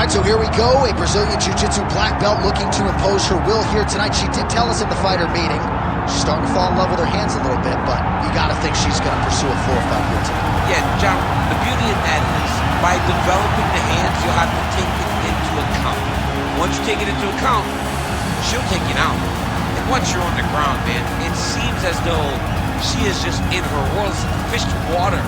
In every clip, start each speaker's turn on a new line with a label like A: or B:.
A: right, so here we go. A Brazilian Jiu-Jitsu black belt looking to impose her will here tonight. She did tell us in the fighter meeting she's starting to fall in love with her hands a little bit, but you got to think she's going to pursue a floor fight here tonight.
B: Yeah, John, the beauty in that is by developing the hands, you'll have to take it into account. Once you take it into account, she'll take it out. And once you're on the ground, man, it seems as though she is just in her world. It's like fish to water.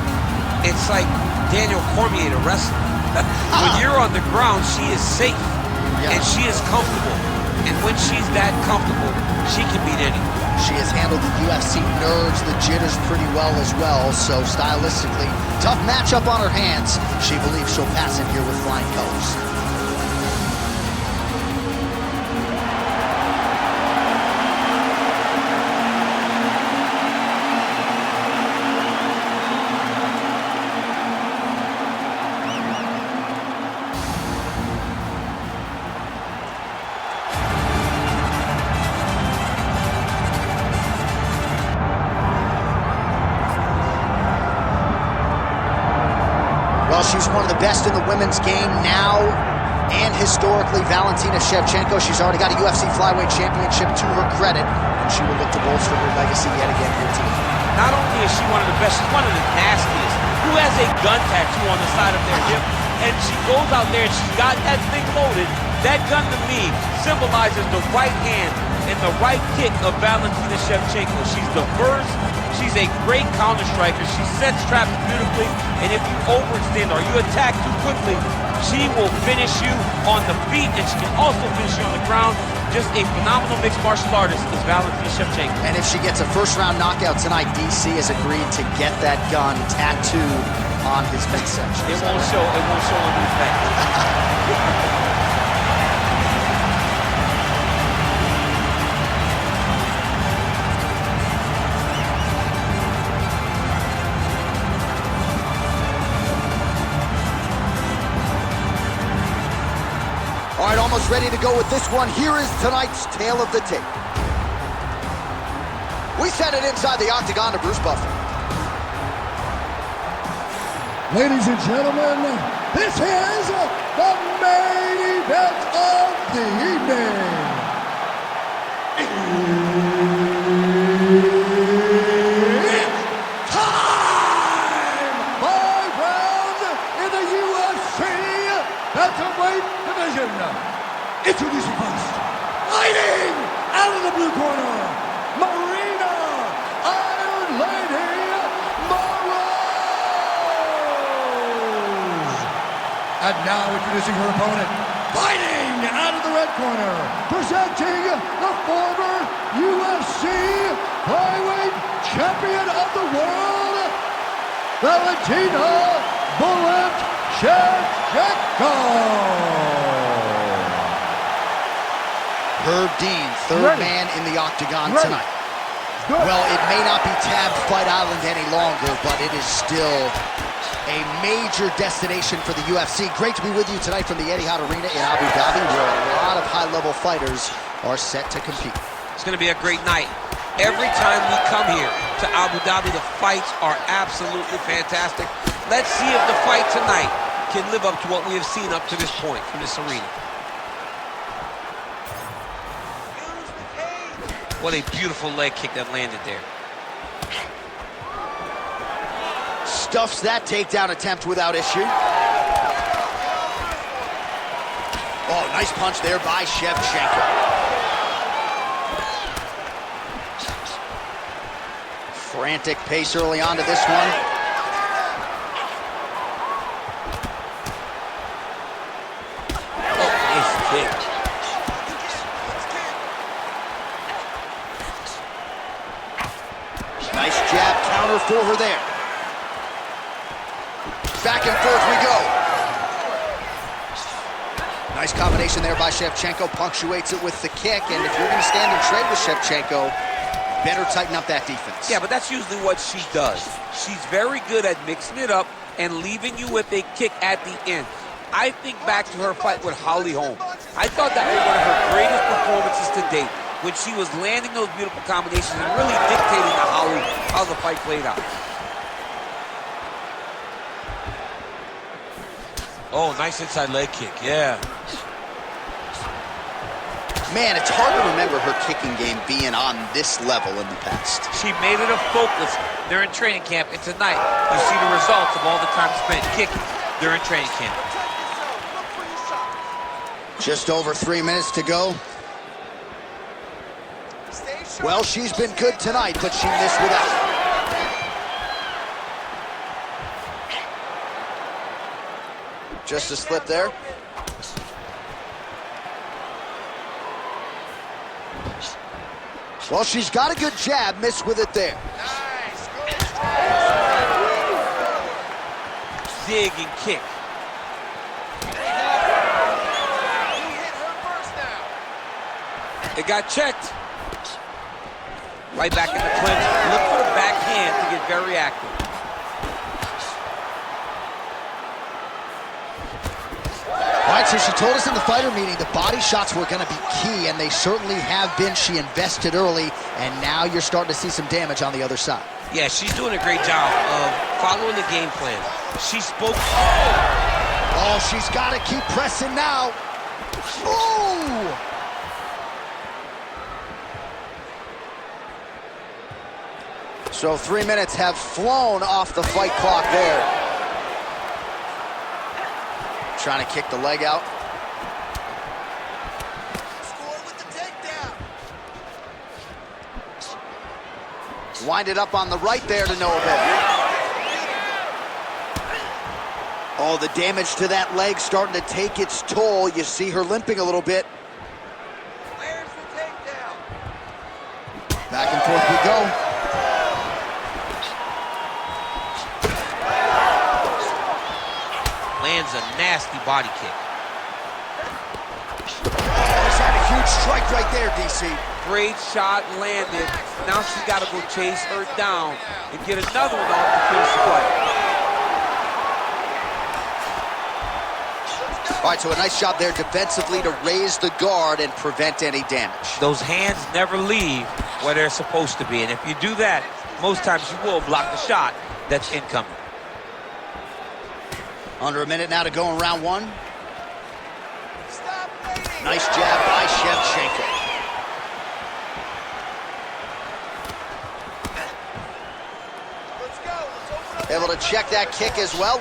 B: It's like Daniel Cormier to wrestle. When you're on the ground, she is safe, and she is comfortable. And when she's that comfortable, she can beat anyone.
A: She has handled the UFC nerves, the jitters pretty well as well, so stylistically, tough matchup on her hands. She believes she'll pass in here with flying colors. Well, she's one of the best in the women's game now and historically. Valentina Shevchenko, she's already got a UFC flyweight championship to her credit, and she will look to bolster her legacy yet again here tonight.
B: Not only is she one of the best, she's one of the nastiest. Who has a gun tattoo on the side of their hip, and she goes out there and she's got that thing loaded. That gun to me symbolizes the right hand and the right kick of Valentina Shevchenko. She's diverse. She's a great counter striker. She sets traps beautifully, and if you overextend or you attack too quickly, she will finish you on the feet, and she can also finish you on the ground. Just a phenomenal mixed martial artist is Valentina Shevchenko.
A: And if she gets a first-round knockout tonight, DC has agreed to get that gun tattooed on his midsection.
B: It won't show on his back.
A: All right, almost ready to go with this one. Here is tonight's tale of the tape. We send it inside the octagon to Bruce Buffer.
C: Ladies and gentlemen, this is the main event of the evening. It's time! 5 rounds in the UFC Bantamweight division. Introducing first, fighting out of the blue corner, Maryna, Iron Lady Moroz. And now introducing her opponent, fighting out of the red corner, presenting the former UFC flyweight champion of the world, Valentina Bullet Shevchenko.
A: Herb Dean, third man in the octagon tonight. Well, it may not be tabbed Fight Island any longer, but it is still a major destination for the UFC. Great to be with you tonight from the Etihad Arena in Abu Dhabi, where a lot of high-level fighters are set to compete.
B: It's going to be a great night. Every time we come here to Abu Dhabi, the fights are absolutely fantastic. Let's see if the fight tonight can live up to what we have seen up to this point from this arena. What a beautiful leg kick that landed there.
A: Stuffs that takedown attempt without issue. Oh, nice punch there by Shevchenko. Frantic pace early on to this one.
B: Oh, nice kick.
A: Nice jab counter for her there. Back and forth we go. Nice combination there by Shevchenko, punctuates it with the kick, and if you're going to stand and trade with Shevchenko, better tighten up that defense.
B: Yeah, but that's usually what she does. She's very good at mixing it up and leaving you with a kick at the end. I think back to her fight with Holly Holm. I thought that was one of her greatest performances to date, when she was landing those beautiful combinations and really dictating to Holly how the fight played out. Oh, nice inside leg kick, yeah.
A: Man, it's hard to remember her kicking game being on this level in the past.
B: She made it a focus during training camp, and tonight you see the results of all the time spent kicking during training camp.
A: Just over 3 minutes to go. Well, she's been good tonight, but she missed without. Just a slip there. Well, she's got a good jab, missed with it there.
D: Nice.
B: Dig and kick. It got checked. Right back in the clinch. Look for the backhand to get very active.
A: All right, so she told us in the fighter meeting the body shots were going to be key, and they certainly have been. She invested early, and now you're starting to see some damage on the other side.
B: Yeah, she's doing a great job of following the game plan. She spoke.
A: Oh, she's got to keep pressing now. Ooh! So 3 minutes have flown off the fight clock there. Trying to kick the leg out.
D: Score with the takedown.
A: Wind it up on the right there to no avail. Oh, the damage to that leg starting to take its toll. You see her limping a little bit.
D: Where's the takedown?
A: Back and forth we go.
B: Lands a nasty body kick.
A: Just had a huge strike right there, DC.
B: Great shot landed. Now she's got to go chase her down and get another one off to finish the fight.
A: All right, so a nice job there defensively to raise the guard and prevent any damage.
B: Those hands never leave where they're supposed to be, and if you do that, most times you will block the shot that's incoming.
A: Under a minute now to go in round one.
D: Stop waiting.
A: Nice jab by Shevchenko.
D: Let's go. Let's open up.
A: Able to check that kick as well.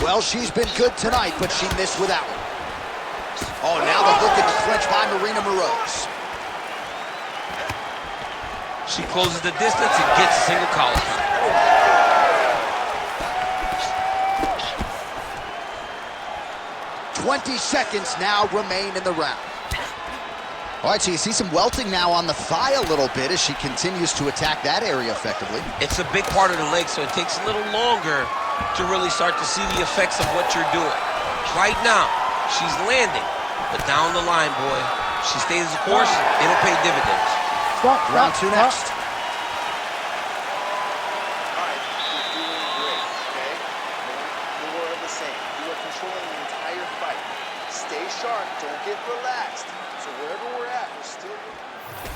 A: Well, she's been good tonight, but she missed without it. Oh, now the hook in the clinch by Maryna Moroz.
B: She closes the distance and gets a single collar count.
A: 20 seconds now remain in the round. All right, so you see some welting now on the thigh a little bit as she continues to attack that area effectively.
B: It's a big part of the leg, so it takes a little longer to really start to see the effects of what you're doing. Right now, she's landing, but down the line, boy, she stays the course, it'll pay dividends.
A: Round two next.
D: All right, you're doing great, okay? More of the same. You are controlling the entire fight. Stay sharp, don't get relaxed. So wherever we're at, we're still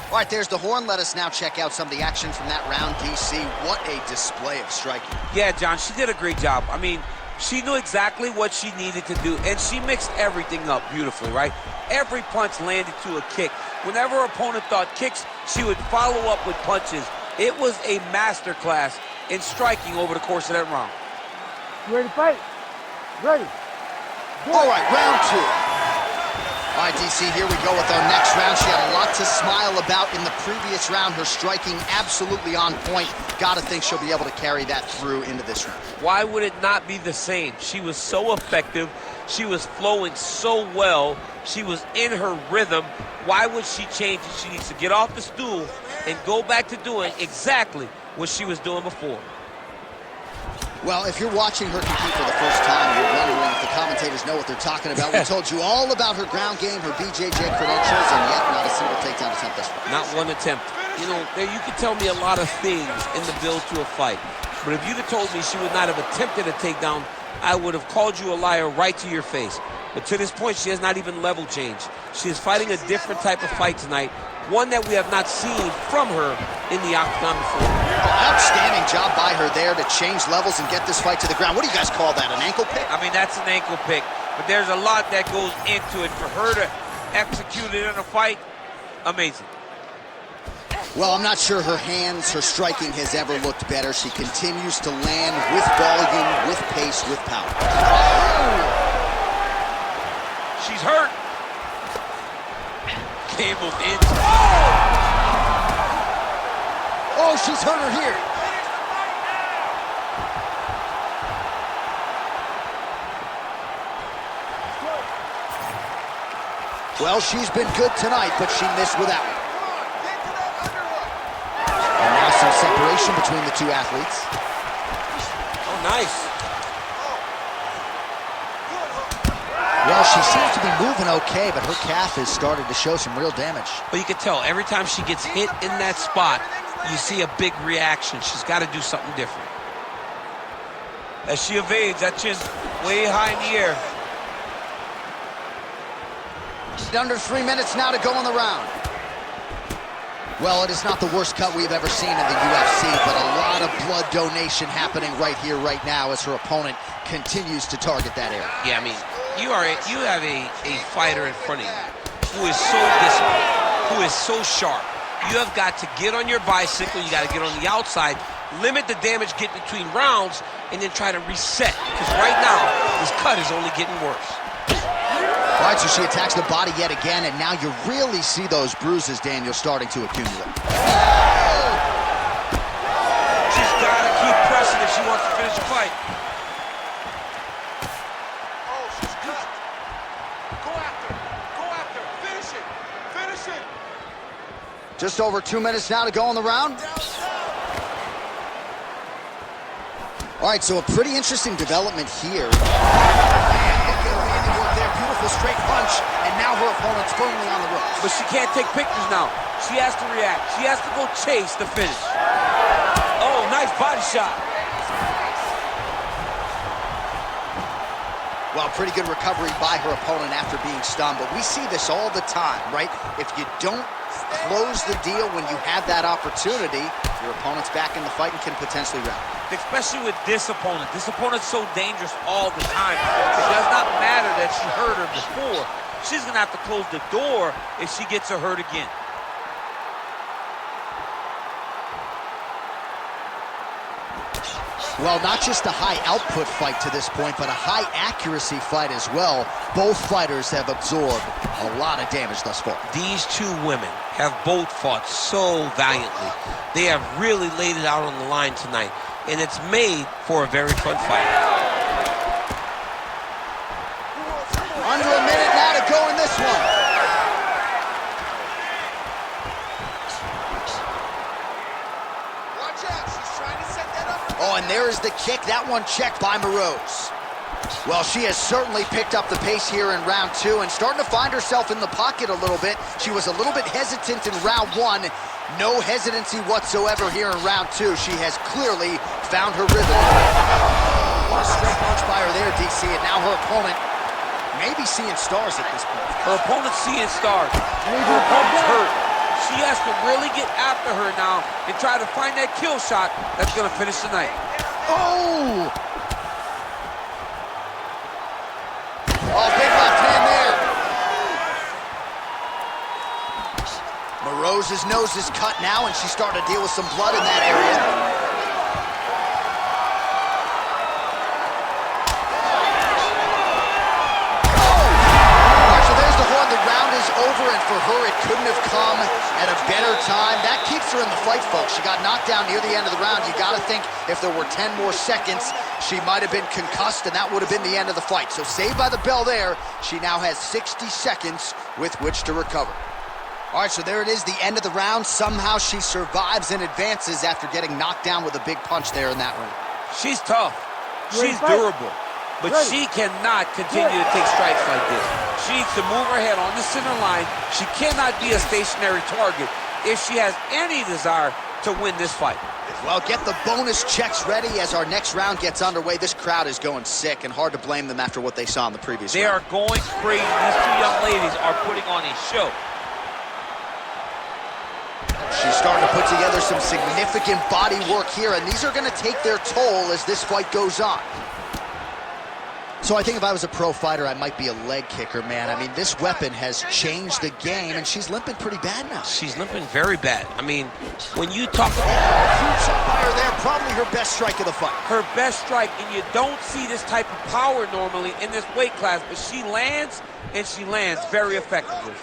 A: All right, there's the horn. Let us now check out some of the action from that round, DC. What a display of striking.
B: Yeah, John, she did a great job. I mean, she knew exactly what she needed to do, and she mixed everything up beautifully, right? Every punch landed to a kick. Whenever her opponent thought kicks, she would follow up with punches. It was a masterclass in striking over the course of that round.
E: You ready to fight? Ready.
A: All right, round two. All right, DC, here we go with our next round. She had a lot to smile about in the previous round. Her striking absolutely on point. Gotta think she'll be able to carry that through into this round.
B: Why would it not be the same? She was so effective. She was flowing so well. She was in her rhythm. Why would she change it? She needs to get off the stool and go back to doing exactly what she was doing before.
A: Well, if you're watching her compete for the first time, you're wondering if the commentators know what they're talking about. We told you all about her ground game, her BJJ credentials, and yet not a single takedown attempt thus far.
B: Not one attempt. You know, you can tell me a lot of things in the build to a fight, but if you'd have told me she would not have attempted a takedown, I would have called you a liar right to your face. But to this point, she has not even level changed. She is fighting a different type of fight tonight, one that we have not seen from her in the octagon before.
A: Outstanding job by her there to change levels and get this fight to the ground. What do you guys call that, an ankle pick?
B: I mean, that's an ankle pick, but there's a lot that goes into it. For her to execute it in a fight, amazing.
A: Well, I'm not sure her hands, her striking has ever looked better. She continues to land with volume, with pace, with power.
B: Oh! She's hurt. Can't move in.
A: Oh, she's hurt her here. Well, she's been good tonight, but she missed with that one. And now some separation between the two athletes.
B: Oh, nice.
A: Well, she seems to be moving okay, but her calf has started to show some real damage.
B: But you can tell every time she gets hit in that spot, you see a big reaction. She's got to do something different. As she evades, that chin's way high in the air.
A: Under 3 minutes now to go in the round. Well, it is not the worst cut we've ever seen in the UFC, but a lot of blood donation happening right here, right now, as her opponent continues to target that area.
B: Yeah, I mean, you have a fighter in front of you who is so disciplined, who is so sharp. You have got to get on your bicycle, you got to get on the outside, limit the damage, get between rounds, and then try to reset. Because right now, this cut is only getting worse.
A: All right, so she attacks the body yet again, and now you really see those bruises, Daniel, starting to accumulate.
B: She's got to keep pressing if she wants to finish the fight.
D: Oh, she's cut. Go after. Go after. Finish it. Finish it.
A: Just over 2 minutes now to go in the round. All right, so a pretty interesting development here. Beautiful straight punch, and now her opponent's firmly on the ropes.
B: But she can't take pictures now. She has to react. She has to go chase the finish. Oh, nice body shot.
A: Well, pretty good recovery by her opponent after being stunned, but we see this all the time, right? If you don't close the deal when you have that opportunity, your opponent's back in the fight and can potentially round.
B: Especially with this opponent. This opponent's so dangerous all the time. It does not matter that she hurt her before. She's going to have to close the door if she gets her hurt again.
A: Well, not just a high-output fight to this point, but a high-accuracy fight as well. Both fighters have absorbed a lot of damage thus far.
B: These two women have both fought so valiantly. They have really laid it out on the line tonight, and it's made for a very fun fight.
A: Under a minute now to go in this one.
D: Watch out. She's trying to set that up.
A: Oh, and there is the kick. That one checked by Moroz. Well, she has certainly picked up the pace here in round two and starting to find herself in the pocket a little bit. She was a little bit hesitant in round one. No hesitancy whatsoever here in round two. She has clearly found her rhythm. What a straight punch by her there, DC. And now her opponent may be seeing stars at this point.
B: Her opponent's seeing stars. Her opponent's hurt. She has to really get after her now and try to find that kill shot that's going to finish the night.
A: Oh! Oh, big left hand there. Moroz's nose is cut now, and she's starting to deal with some blood in that area. So there's the horn. The round is over, and for her, it couldn't have come at a better time. That keeps her in the fight, folks. She got knocked down near the end of the round. You got to think if there were 10 more seconds, she might have been concussed, and that would have been the end of the fight. So saved by the bell there. She now has 60 seconds with which to recover. All right, so there it is, the end of the round. Somehow she survives and advances after getting knocked down with a big punch there in that round.
B: She's tough. She's durable. But she cannot continue to take strikes like this. She needs to move her head on the center line. She cannot be a stationary target if she has any desire to win this fight.
A: Well, get the bonus checks ready as our next round gets underway. This crowd is going sick, and hard to blame them after what they saw in the previous round.
B: They are going crazy. These two young ladies are putting on a show.
A: She's starting to put together some significant body work here, and these are going to take their toll as this fight goes on. So I think if I was a pro fighter, I might be a leg kicker, man. I mean, this weapon has changed the game, and she's limping pretty bad now.
B: She's limping very bad. I mean, when you talk about...
A: Huge shot by her there, probably her best strike of the fight.
B: Her best strike, and you don't see this type of power normally in this weight class, but she lands, and she lands very effectively.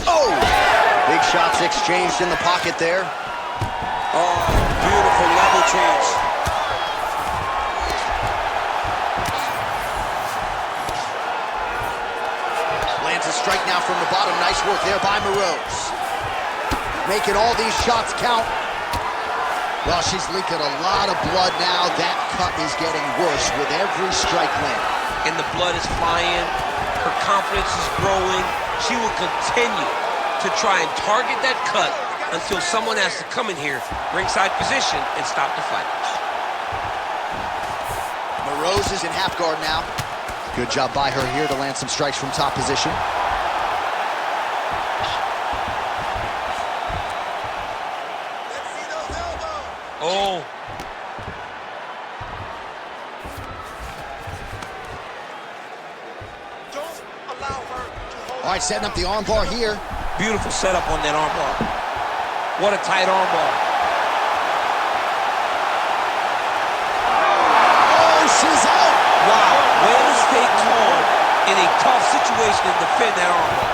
A: Oh! Big shots exchanged in the pocket there.
B: Oh, beautiful level change.
A: Lands a strike now from the bottom. Nice work there by Moroz. Making all these shots count. Well, she's leaking a lot of blood now. That cut is getting worse with every strike landed.
B: And the blood is flying. Her confidence is growing. She will continue to try and target that cut until someone has to come in here, ringside position, and stop the fight.
A: Moroz is in half guard now. Good job by her here to land some strikes from top position.
B: Oh.
A: All right, setting up the armbar here.
B: Beautiful setup on that armbar. What a tight armbar.
A: Oh, she's out.
B: Wow, way to stay calm in a tough situation and defend that armbar.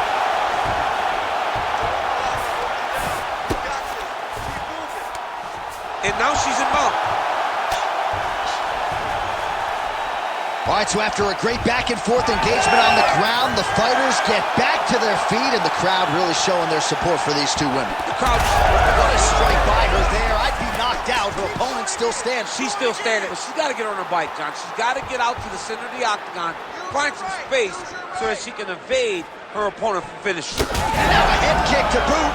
B: And now she's in mount.
A: All right, so after a great back-and-forth engagement on the ground, the fighters get back to their feet, and the crowd really showing their support for these two women.
B: The crowd,
A: what a strike by her there. I'd be knocked out. Her opponent still stands.
B: she's still standing, but she's got to get on her bike, John. She's got to get out to the center of the octagon, find some space so that she can evade her opponent from finishing.
A: And now a head kick to boot.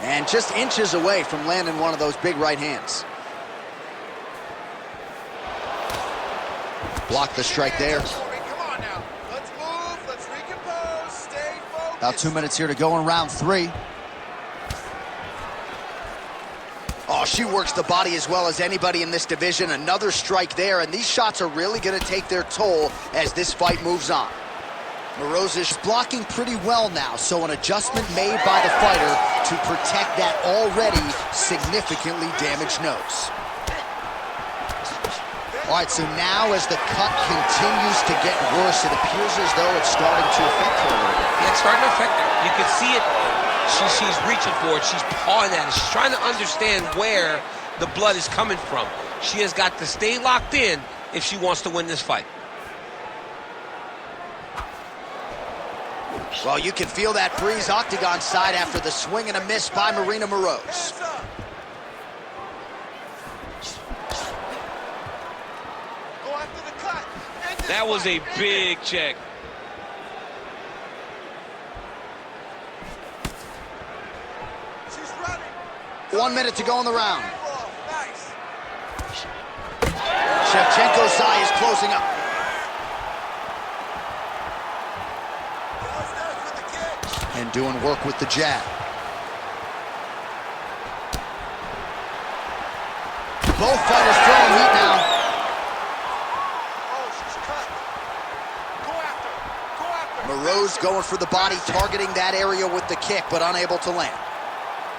A: And just inches away from landing one of those big right hands. Block the strike there.
D: Come on now. Let's move. Let's recompose. Stay focused.
A: About 2 minutes here to go in round 3. Oh, she works the body as well as anybody in this division. Another strike there, and these shots are really going to take their toll as this fight moves on. Moroz is blocking pretty well now, so an adjustment made by the fighter to protect that already significantly damaged nose. All right, so now as the cut continues to get worse, it appears as though it's starting to affect her a little bit.
B: Yeah, it's starting to affect her. You can see it. She's reaching for it. She's pawing at it. She's trying to understand where the blood is coming from. She has got to stay locked in if she wants to win this fight.
A: Well, you can feel that breeze octagon side after the swing and a miss by Maryna Moroz.
D: Go after the cut.
B: That was a big check.
D: She's running.
A: 1 minute to go in the round.
D: Nice.
A: Shevchenko's eye is closing up. And doing work with the jab. Both fighters throwing heat now.
D: Oh, she's cut. Go after her. Go after her.
A: Moroz going for the body, targeting that area with the kick, but unable to land.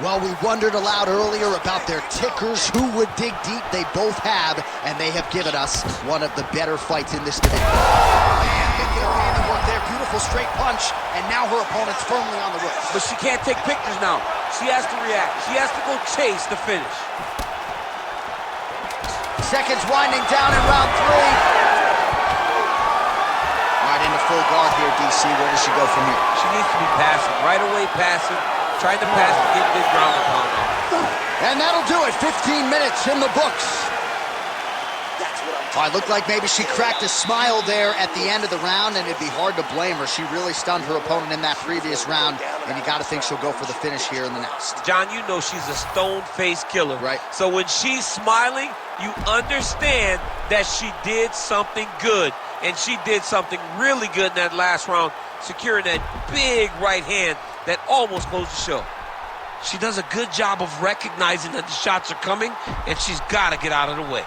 A: Well, we wondered aloud earlier about their tickers, who would dig deep. They both have, and they have given us one of the better fights in this division. Man, making her handiwork there. Beautiful straight punch, and now her opponent's firmly on the ropes.
B: But she can't take pictures now. She has to react. She has to go chase the finish.
A: Seconds winding down in round 3. All right, into full guard here, DC. Where does she go from here?
B: She needs to be passive. Right away passive. Trying to pass to get good ground and pound on.
A: And that'll do it. 15 minutes in the books.
D: That's what I'm
A: Oh, it looked like maybe she cracked a smile there at the end of the round, and it'd be hard to blame her. She really stunned her opponent in that previous round, and you got to think she'll go for the finish here in the next.
B: John, you know she's a stone-faced killer.
A: Right.
B: So when she's smiling, you understand that she did something good. And she did something really good in that last round, securing that big right hand that almost closed the show. She does a good job of recognizing that the shots are coming, and she's got to get out of the way.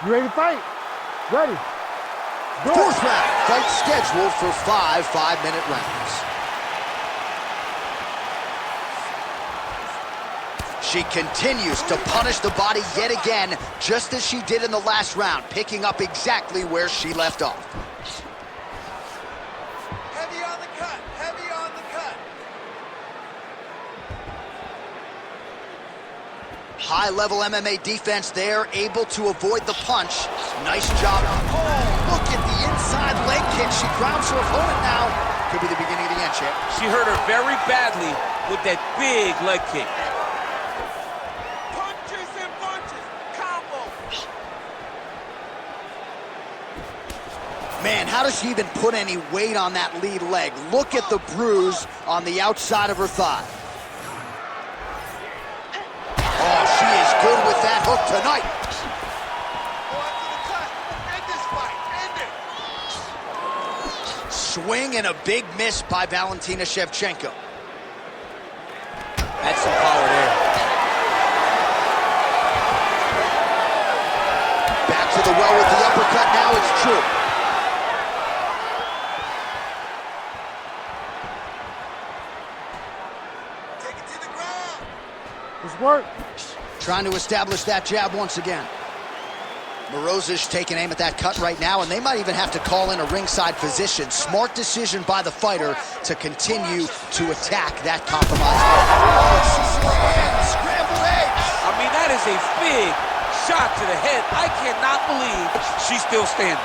E: You ready to fight? Ready. Go.
A: Fourth round, fight scheduled for 5 5-minute rounds. She continues to punish the body yet again, just as she did in the last round, picking up exactly where she left off.
D: Heavy on the cut, heavy on the cut.
A: High-level MMA defense there, able to avoid the punch. Nice job. Oh, look at the inside leg kick. She grounds her opponent now. Could be the beginning of the end, champ.
B: She hurt her very badly with that big leg kick.
D: Punches and punches, combo.
A: Man, how does she even put any weight on that lead leg? Look at the bruise on the outside of her thigh. Oh, she is good with that hook tonight.
D: Go after the cut. End this fight, end it.
A: Swing and a big miss by Valentina Shevchenko. That's some power there. Back to the well with the uppercut now, it's true.
D: Take it to the ground.
E: Let's work.
A: Trying to establish that jab once again. Moroz is taking aim at that cut right now, and they might even have to call in a ringside physician. Smart decision by the fighter to continue to attack that compromise. Scrambled eggs.
B: I mean, that is a big shot to the head. I cannot believe she's still standing.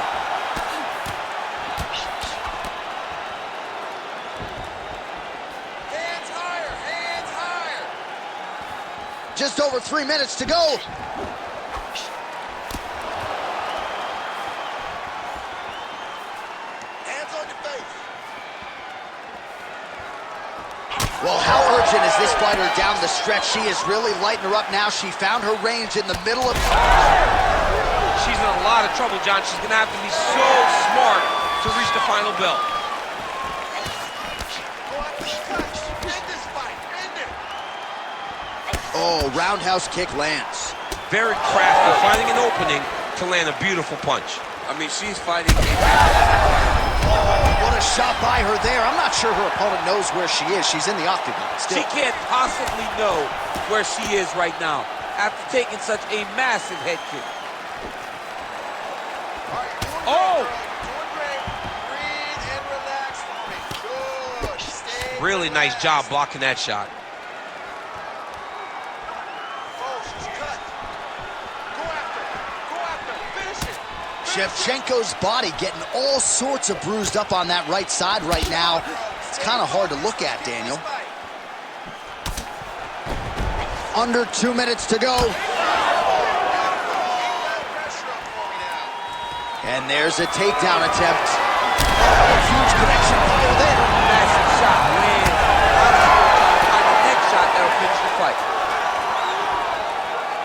D: Hands higher, hands higher.
A: Just over 3 minutes to go.
D: Hands on your face.
A: Well, how urgent is this fighter down the stretch? She is really lighting her up now. She found her range in the middle of...
B: She's in a lot of trouble, John. She's going to have to be so smart to reach the final belt.
D: Go after the cut. End this fight, end it.
A: Oh, roundhouse kick lands.
B: Very crafty, finding an opening to land a beautiful punch. I mean, she's fighting a...
A: What a shot by her there. I'm not sure her opponent knows where she is. She's in the octagon still.
B: She can't possibly know where she is right now after taking such a massive head kick.
D: All right, you're doing
B: Oh!
D: great, doing great. Breathe and relax for me. Good. Stay
B: Really nice job blocking that shot.
D: Oh, she's cut. Go after her. Go after her. Finish it.
A: Shevchenko's body getting all sorts of bruised up on that right side right now. It's kind of hard to look at, Daniel. Under 2 minutes to go. And there's a takedown attempt. Oh, huge connection power there.
B: Massive shot. Man, I don't know if I'll find the next shot that'll finish the fight.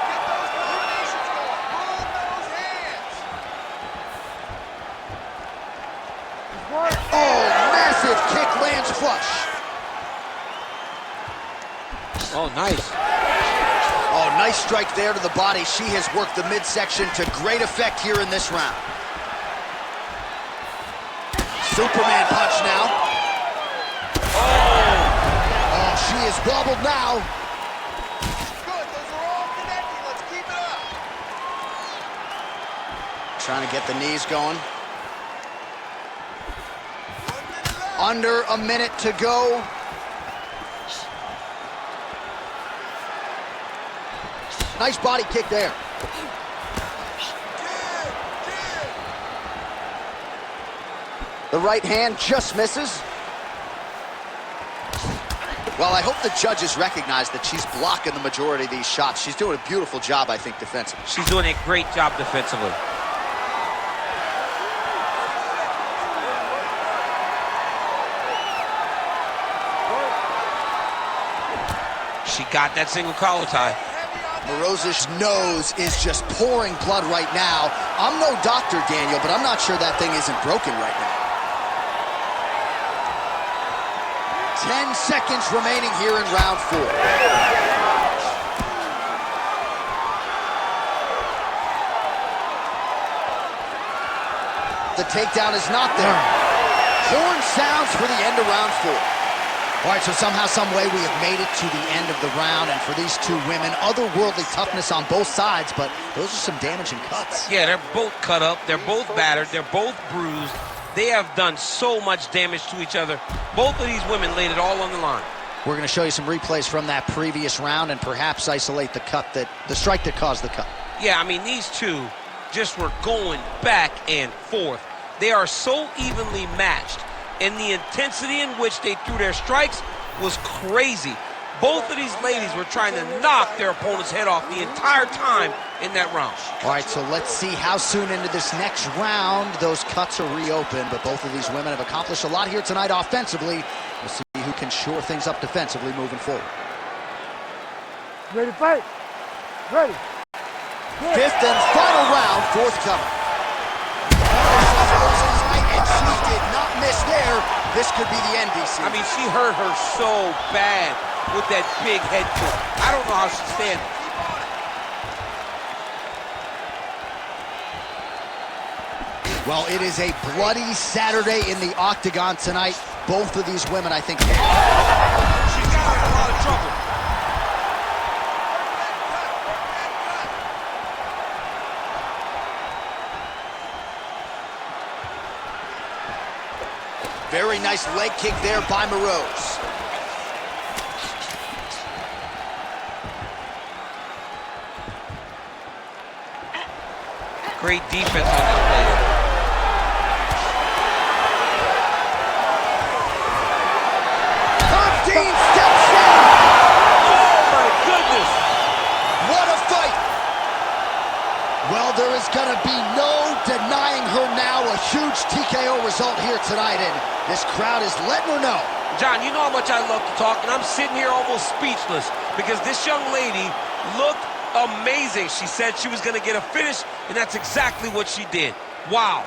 D: Get those combinations going. Move those hands.
E: Let's work.
A: Oh, massive kick lands flush.
B: Oh, nice.
A: Oh, nice strike there to the body. She has worked the midsection to great effect here in this round. Superman punch now. Oh, she is wobbled now.
D: Good. Those are all connecting. Let's keep it up.
A: Trying to get the knees going.
D: 1 minute left.
A: Under a minute to go. Nice body kick there. The right hand just misses. Well, I hope the judges recognize that she's blocking the majority of these shots. She's doing a beautiful job, I think, defensively.
B: She's doing a great job defensively. She got that single collar tie.
A: Moroz's nose is just pouring blood right now. I'm no doctor, Daniel, but I'm not sure that thing isn't broken right now. 10 seconds remaining here in round 4. The takedown is not there. Horn sounds for the end of round 4. All right, so somehow, some way, we have made it to the end of the round, and for these two women, otherworldly toughness on both sides, but those are some damaging cuts.
B: Yeah, they're both cut up, they're both battered, they're both bruised. They have done so much damage to each other. Both of these women laid it all on the line.
A: We're going to show you some replays from that previous round and perhaps isolate the strike that caused the cut.
B: Yeah, I mean, these two just were going back and forth. They are so evenly matched. And the intensity in which they threw their strikes was crazy. Both of these ladies were trying to knock their opponent's head off the entire time in that round.
A: All right, so let's see how soon into this next round those cuts are reopened. But both of these women have accomplished a lot here tonight offensively. We'll see who can shore things up defensively moving forward.
E: Ready to fight? Ready. Good.
A: 5th and final round, forthcoming. And she did not miss there. This could be the end, DC.
B: I mean, she hurt her so bad with that big head kick. I don't know how she's standing.
A: Well, it is a bloody Saturday in the octagon tonight. Both of these women, I think...
B: She's got her in a lot of trouble.
A: Very nice leg kick there by Moroz.
B: Great defense on this play.
A: 13 steps in!
B: Oh my goodness!
A: What a fight! Well, there is going to be no denying her now. A huge TKO result here tonight, and this crowd is letting her know.
B: John, you know how much I love to talk, and I'm sitting here almost speechless because this young lady looked amazing. She said she was going to get a finish, and that's exactly what she did. Wow.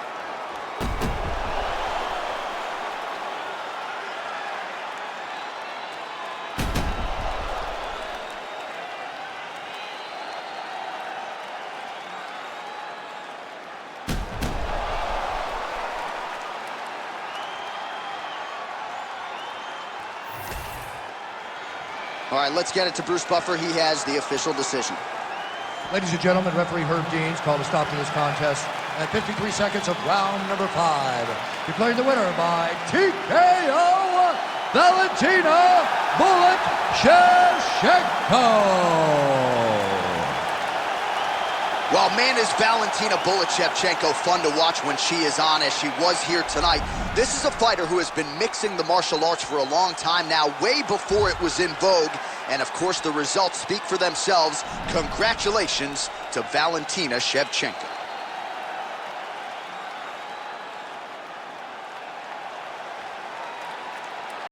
A: All right, let's get it to Bruce Buffer. He has the official decision.
C: Ladies and gentlemen, referee Herb Deans called a stop to this contest at 53 seconds of round number 5. Declaring the winner by TKO, Valentina "Bullet" Shevchenko.
A: Well, man, is Valentina "Bullet" Shevchenko fun to watch when she is on, as she was here tonight. This is a fighter who has been mixing the martial arts for a long time now, way before it was in vogue. And, of course, the results speak for themselves. Congratulations to Valentina Shevchenko.